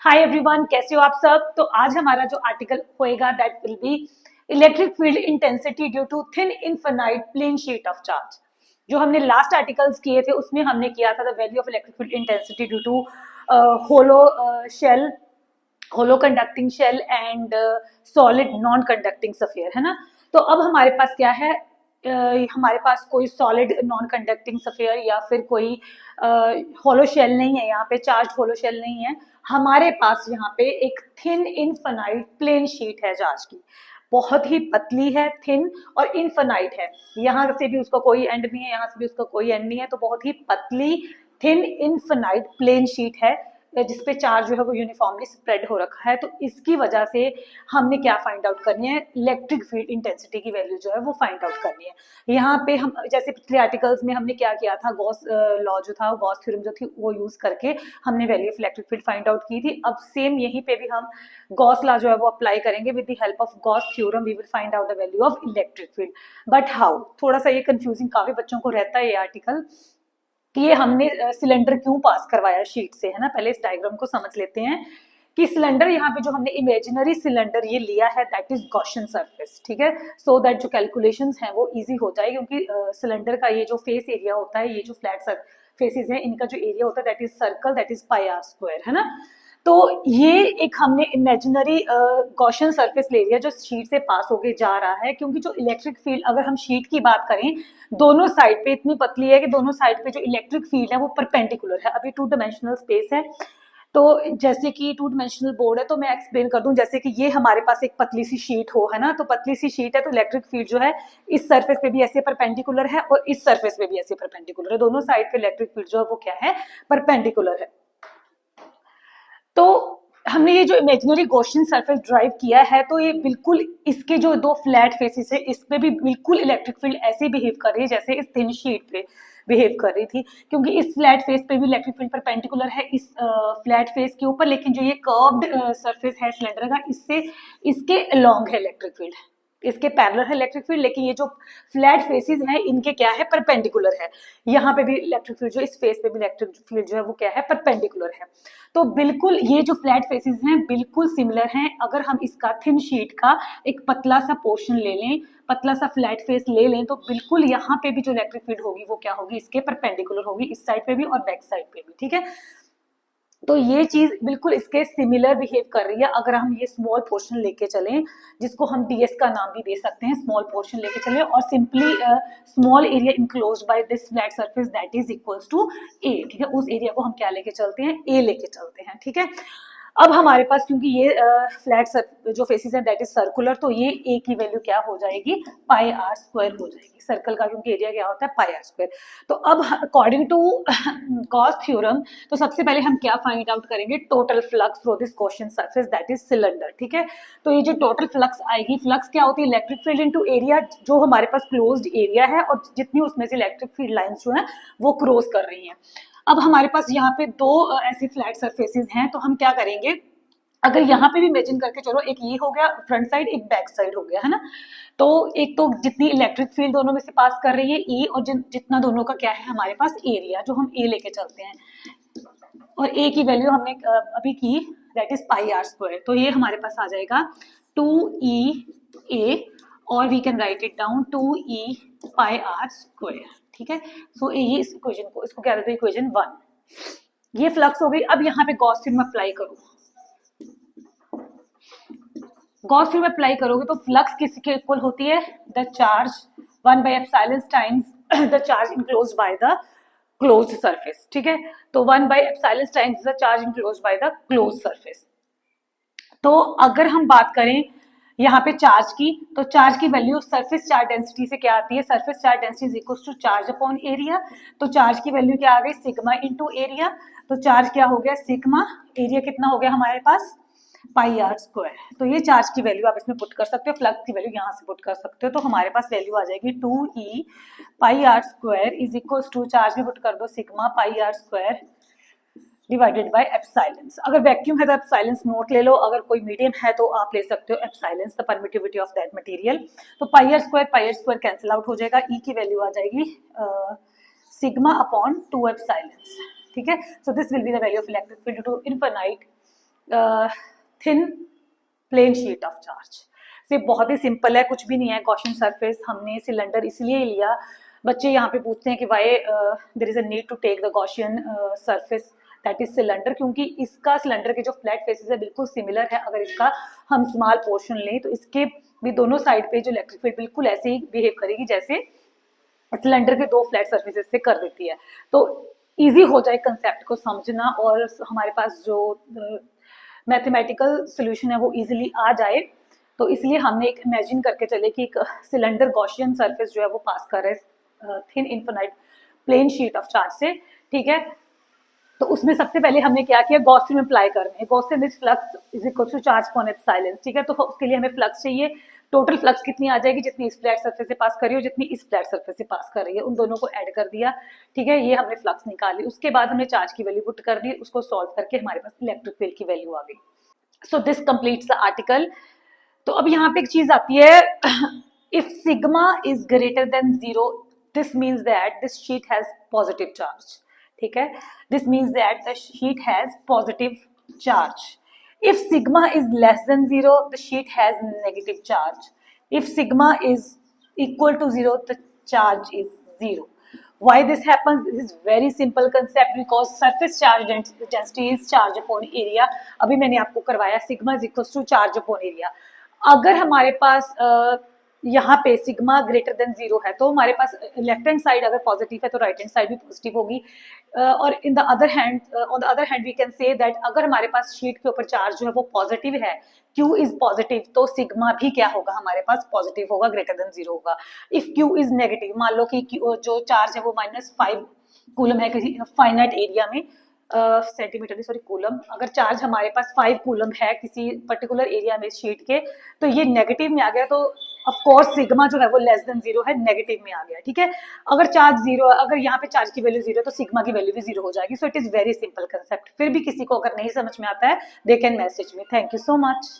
Hi everyone, कैसे हो आप सब। तो आज हमारा जो आर्टिकल होएगा that will be electric field intensity due to thin infinite plane sheet of charge. जो हमने लास्ट आर्टिकल्स किए थे उसमें हमने किया था the value of electric field intensity due to hollow shell, hollow conducting shell and solid non conducting sphere, है ना। तो अब हमारे पास क्या है, हमारे पास कोई सॉलिड नॉन कंडक्टिंग सफेयर या फिर कोई होलो शेल नहीं है, यहाँ पे चार्ज होलो शेल नहीं है। हमारे पास यहाँ पे एक थिन इनफाइनाइट प्लेन शीट है चार्ज की, बहुत ही पतली है, थिन और इनफाइनाइट है। यहाँ से भी उसका कोई एंड नहीं है, यहाँ से भी उसका कोई एंड नहीं है। तो बहुत ही पतली थिन इनफाइनाइट प्लेन शीट है जिसपे चार्ज जो है वो यूनिफॉर्मली स्प्रेड हो रखा है। तो इसकी वजह से हमने क्या फाइंड आउट करनी है, इलेक्ट्रिक फील्ड इंटेंसिटी की वैल्यू जो है वो फाइंड आउट करनी है। यहाँ पे हम जैसे पिछले आर्टिकल्स में हमने क्या किया था, गॉस लॉ जो था, गॉस थ्योरम जो थी वो यूज करके हमने value of electric field find out की थी। अब सेम यहीं पे भी हम गॉस लॉ जो है वो अप्लाई करेंगे। With the help of Gauss theorem we will find out the value of electric field. But how, थोड़ा सा ये कंफ्यूजिंग काफी बच्चों को रहता है ये आर्टिकल कि ये हमने सिलेंडर क्यों पास करवाया शीट से, है ना। पहले इस डायग्राम को समझ लेते हैं कि सिलेंडर यहाँ पे जो हमने इमेजिनरी सिलेंडर ये लिया है दैट इज गॉसियन सरफेस, ठीक है। सो दैट जो कैलकुलेशंस हैं वो इजी हो जाए, क्योंकि सिलेंडर का ये जो फेस एरिया होता है, ये जो फ्लैट फेसेस हैं, इनका जो एरिया होता है that is circle, that is pi r square, है ना। तो ये एक हमने इमेजिनरी गॉसियन सरफेस ले लिया जो शीट से पास होके जा रहा है, क्योंकि जो इलेक्ट्रिक फील्ड, अगर हम शीट की बात करें, दोनों साइड पे इतनी पतली है कि दोनों साइड पे जो इलेक्ट्रिक फील्ड है वो परपेंडिकुलर है। अभी टू डायमेंशनल स्पेस है, तो जैसे कि टू डायमेंशनल बोर्ड है, तो मैं एक्सप्लेन कर दूं। जैसे कि ये हमारे पास एक पतली सी शीट हो, है ना, तो पतली सी शीट है तो इलेक्ट्रिक फील्ड जो है इस सरफेस पे भी ऐसे परपेंडिकुलर है और इस सरफेस पे भी ऐसे परपेंडिकुलर है। दोनों साइड पे इलेक्ट्रिक फील्ड जो है वो क्या है, परपेंडिकुलर है। तो हमने ये जो इमेजिनरी गॉसियन सरफेस ड्राइव किया है, तो ये बिल्कुल इसके जो दो फ्लैट फेसेस है इस पे भी बिल्कुल इलेक्ट्रिक फील्ड ऐसे बिहेव कर रही है जैसे इस थिन शीट पे बिहेव कर रही थी, क्योंकि इस फ्लैट फेस पे भी इलेक्ट्रिक फील्ड परपेंडिकुलर है इस फ्लैट फेस के ऊपर, लेकिन जो ये कर्व्ड सरफेस है सिलेंडर का, इससे इसके अलोंग है इलेक्ट्रिक फील्ड, इसके पैरेलल है इलेक्ट्रिक फील्ड। लेकिन ये जो फ्लैट फेसेस हैं इनके क्या है, परपेंडिकुलर है। यहाँ पे भी इलेक्ट्रिक फील्ड जो इस फेस पे भी इलेक्ट्रिक फील्ड जो है वो क्या है, परपेंडिकुलर है। तो बिल्कुल ये जो फ्लैट फेसेस हैं बिल्कुल सिमिलर हैं। अगर हम इसका थिन शीट का एक पतला सा पोर्शन ले लें, पतला सा फ्लैट फेस ले लें, तो बिल्कुल यहाँ पे भी जो इलेक्ट्रिक फील्ड होगी वो क्या होगी, इसके परपेंडिकुलर होगी, इस साइड पे भी और बैक साइड पे भी, ठीक है। तो ये चीज बिल्कुल इसके सिमिलर बिहेव कर रही है। अगर हम ये स्मॉल पोर्शन लेके चलें, जिसको हम डीएस का नाम भी दे सकते हैं, स्मॉल पोर्शन लेके चलें और simply small area enclosed by this flat surface that is equals to A, ठीक है। उस एरिया को हम क्या लेके चलते हैं, ए लेके चलते हैं, ठीक है। अब हमारे पास क्योंकि ये फ्लैट जो फेसेस है दैट इज सर्कुलर, तो ये ए की वैल्यू क्या हो जाएगी, पाई आर स्क्वायर हो जाएगी। सर्कल का क्योंकि एरिया क्या होता है, पाई आर स्क्वायर। तो अब अकॉर्डिंग टू गॉस थ्योरम, तो सबसे पहले हम क्या फाइंड आउट करेंगे, total flux from this Gaussian surface that is cylinder, ठीक है। तो ये जो टोटल फ्लक्स आएगी, फ्लक्स क्या होती है, इलेक्ट्रिक फील्ड इनटू एरिया, जो हमारे पास क्लोज्ड एरिया है और जितनी उसमें से इलेक्ट्रिक फील्ड लाइंस जो है वो क्रॉस कर रही हैं। अब हमारे पास यहाँ पे दो ऐसे फ्लैट सरफेसेस हैं, तो हम क्या करेंगे, अगर यहाँ पे भी इमेजिन करके चलो, एक ये हो गया फ्रंट साइड, एक बैक साइड हो गया, है ना। तो एक तो जितनी इलेक्ट्रिक फील्ड दोनों में से पास कर रही है ए, और जितना दोनों का क्या है हमारे पास एरिया, जो हम ए लेके चलते हैं, और ए की वैल्यू हमने अभी की that is pi r square. तो ये हमारे पास आ जाएगा 2e a, और we can write it down 2e pi r square, ठीक है। सो ये इस इक्वेशन को, इसको क्या देते हैं, इक्वेशन 1। ये फ्लक्स हो गई। अब यहाँ पे गॉस थ्योरम अप्लाई करो, गॉस थ्योरम अप्लाई करोगे तो फ्लक्स किसके इक्वल होती है, the charge 1 by epsilon times the charge enclosed by the closed surface, ठीक है। तो 1 by epsilon times the charge enclosed by the closed surface. तो अगर हम बात करें यहाँ पे चार्ज की, तो चार्ज की वैल्यू सरफेस चार्ज डेंसिटी से क्या आती है, surface charge density is equal to charge upon area. तो चार्ज की वैल्यू क्या आ गई, सिग्मा इनटू एरिया। तो चार्ज क्या हो गया, सिग्मा, एरिया कितना हो गया हमारे पास, पाई आर स्क्वायर। तो ये चार्ज की वैल्यू आप इसमें पुट कर सकते हो, फ्लक्स की वैल्यू यहाँ से पुट कर सकते हो। तो हमारे पास वैल्यू आ जाएगी 2e pi r square is equal to, charge भी पुट कर दो, sigma pi r square divided by epsilons. अगर वैक्यूम है तो एप्सिलॉन्स नोट ले लो, अगर कोई मीडियम है तो आप ले सकते हो epsilons, the permittivity of that material. तो pi r square cancel out हो जाएगा, ई की वैल्यू आ जाएगी सिग्मा अपॉन 2 एप्सिलॉन्स, ठीक है। So this will be the value of electric field to infinite thin plane sheet of charge. से बहुत ही सिंपल है, कुछ भी नहीं है। गॉसियन सरफेस हमने सिलेंडर इसलिए लिया, बच्चे यहाँ पे पूछते हैं कि why there is a need to take the Gaussian surface that is cylinder, क्योंकि इसका सिलेंडर के जो फ्लैट फेसेस है बिल्कुल सिमिलर है। अगर इसका हम स्मॉल पोर्शन लें तो इसके भी दोनों साइड पे जो इलेक्ट्रिक फील्ड बिल्कुल ऐसे ही बिहेव करेगी जैसे सिलेंडर के दो फ्लैट सर्फेसेस से कर देती है। तो इजी हो जाए कंसेप्ट को समझना और हमारे पास जो मैथमेटिकल सोल्यूशन है वो इजीली आ जाए। तो इसलिए हमने एक इमेजिन करके चले कि एक सिलेंडर गॉसियन सरफेस जो है वो पास कर रहा है thin infinite plane sheet of charge से, ठीक है। तो उसमें सबसे पहले हमने क्या किया, गॉसियन अप्लाई करने हैं। Gaussian is flux is equal to charge upon epsilon, ठीक है। तो उसके लिए हमें फ्लक्स चाहिए। टोटल फ्लक्स कितनी आ जाएगी, जितनी इस फ्लैट सरफेस से पास कर रही है और जितनी इस फ्लैट सरफेस से पास कर रही है, उन दोनों को ऐड कर दिया, ठीक है। ये हमने फ्लक्स निकाली। उसके बाद हमने चार्ज की वैल्यू पुट कर दी, उसको सॉल्व करके हमारे पास इलेक्ट्रिक फील्ड की वैल्यू आ गई। So this completes the article. तो अब यहाँ पे एक चीज आती है, if sigma is greater than 0 this means that this sheet has positive charge, ठीक है। This means that the sheet has positive charge. If sigma is less than 0, the sheet has negative charge. If sigma is equal to 0, the charge is 0. Why this happens? This is very simple concept because surface charge density is charge upon area. अभी मैंने आपको करवाया sigma is equals to charge upon area. अगर हमारे पास यहाँ पे sigma greater than 0 है तो हमारे पास लेफ्ट हैंड साइड अगर पॉजिटिव है तो राइट हैंड साइड भी पॉजिटिव होगी। और in the other hand on the other hand we can say that अगर हमारे पास शीट के ऊपर चार्ज जो है वो पॉजिटिव है, Q इज पॉजिटिव, तो सिग्मा भी क्या होगा हमारे पास पॉजिटिव होगा, ग्रेटर देन 0 होगा। इफ Q इज नेगेटिव, मान लो कि जो चार्ज है वो -5 कूलम है किसी फाइनाइट एरिया में, सेंटीमीटर सॉरी कूलम, अगर चार्ज हमारे पास 5 कूलम है किसी पर्टिकुलर एरिया में शीट के, तो ये नेगेटिव में आ गया, तो ऑफ कोर्स सिग्मा जो है वो लेस देन 0 है, नेगेटिव में आ गया, ठीक है। अगर चार्ज 0 है, अगर यहाँ पे चार्ज की वैल्यू 0 है तो सिग्मा की वैल्यू भी 0 हो जाएगी। So it is very simple concept. फिर भी किसी को अगर नहीं समझ में आता है they can message me. Thank you so much.